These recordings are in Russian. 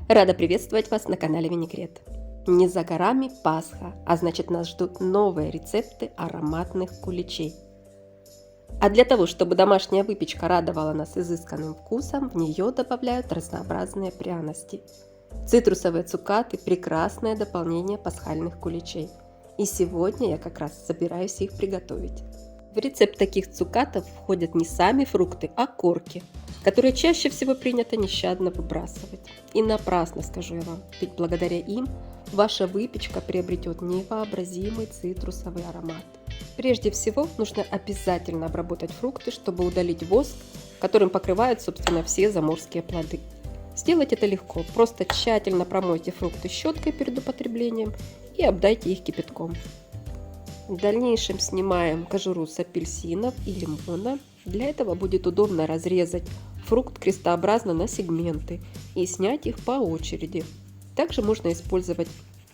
Рада приветствовать вас на канале Винегрет. Не за горами Пасха, а значит нас ждут новые рецепты ароматных куличей. А для того, чтобы домашняя выпечка радовала нас изысканным вкусом, в нее добавляют разнообразные пряности. Цитрусовые цукаты – прекрасное дополнение пасхальных куличей. И сегодня я как раз собираюсь их приготовить. В рецепт таких цукатов входят не сами фрукты, а корки, которые чаще всего принято нещадно выбрасывать. И напрасно, скажу я вам, ведь благодаря им ваша выпечка приобретет невообразимый цитрусовый аромат. Прежде всего, нужно обязательно обработать фрукты, чтобы удалить воск, которым покрывают, собственно, все заморские плоды. Сделать это легко, просто тщательно промойте фрукты щеткой перед употреблением и обдайте их кипятком. В дальнейшем снимаем кожуру с апельсинов и лимона. Для этого будет удобно разрезать фрукт крестообразно на сегменты и снять их по очереди. Также можно использовать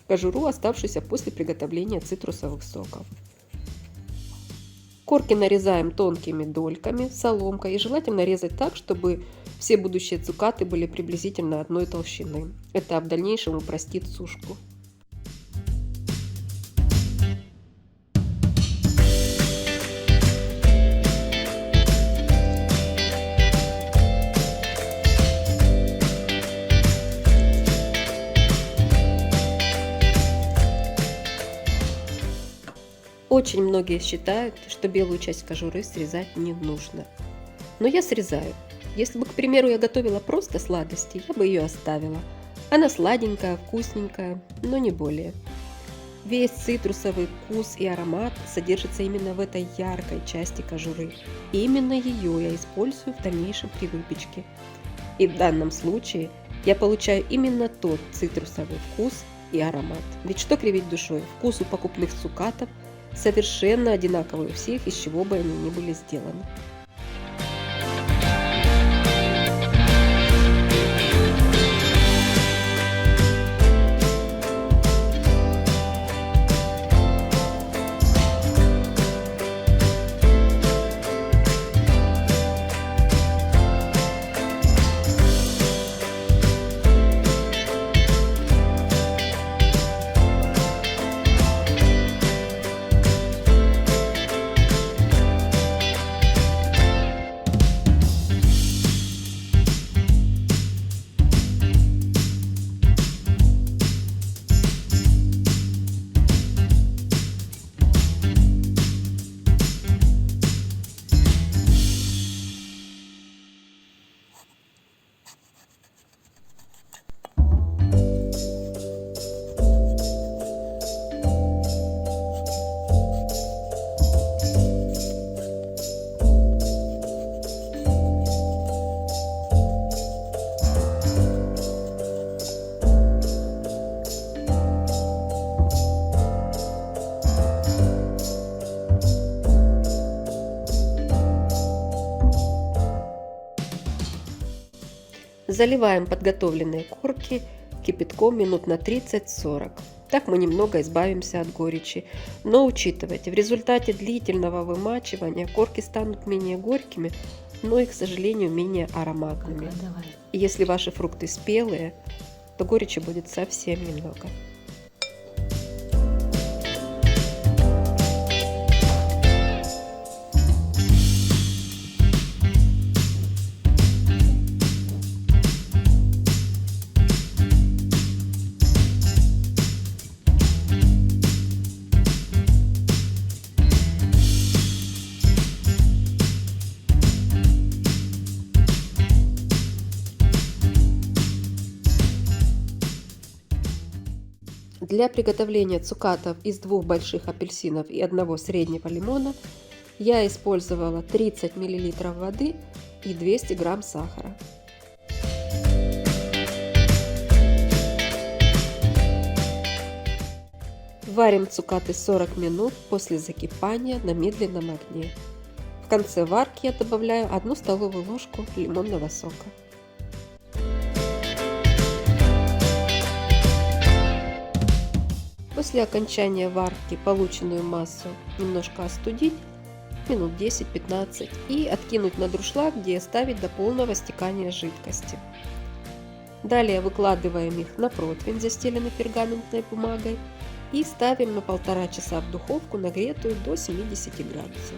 кожуру, оставшуюся после приготовления цитрусовых соков. Корки нарезаем тонкими дольками соломкой и желательно резать так, чтобы все будущие цукаты были приблизительно одной толщины. Это в дальнейшем упростит сушку. Очень многие считают, что белую часть кожуры срезать не нужно. Но я срезаю. Если бы, к примеру, я готовила просто сладости, я бы ее оставила. Она сладенькая, вкусненькая, но не более. Весь цитрусовый вкус и аромат содержится именно в этой яркой части кожуры. И именно ее я использую в дальнейшем при выпечке. И в данном случае я получаю именно тот цитрусовый вкус и аромат. Ведь что кривить душой, вкус у покупных цукатов совершенно одинаковые у всех, из чего бы они ни были сделаны. Заливаем подготовленные корки кипятком минут на 30-40. Так мы немного избавимся от горечи. Но учитывайте, в результате длительного вымачивания корки станут менее горькими, но и, к сожалению, менее ароматными. И если ваши фрукты спелые, то горечи будет совсем немного. Для приготовления цукатов из 2 больших апельсинов и 1 среднего лимона я использовала 30 мл воды и 200 г сахара. Варим цукаты 40 минут после закипания на медленном огне. В конце варки я добавляю 1 столовую ложку лимонного сока. После окончания варки полученную массу немножко остудить, минут 10-15, и откинуть на дуршлаг, где оставить до полного стекания жидкости. Далее выкладываем их на противень, застеленный пергаментной бумагой, и ставим на 1,5 часа в духовку, нагретую до 70 градусов.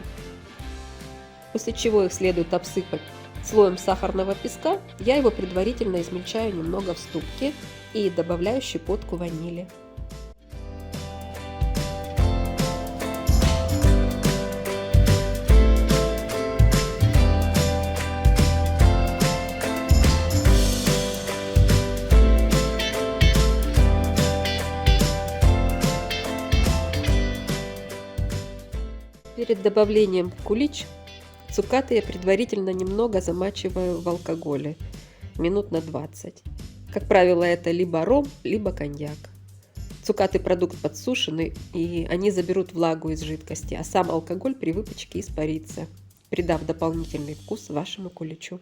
После чего их следует обсыпать слоем сахарного песка. Я его предварительно измельчаю немного в ступке и добавляю щепотку ванили. Перед добавлением в кулич цукаты я предварительно немного замачиваю в алкоголе, минут на 20. Как правило, это либо ром, либо коньяк. Цукаты продукт подсушенный, и они заберут влагу из жидкости, а сам алкоголь при выпечке испарится, придав дополнительный вкус вашему куличу.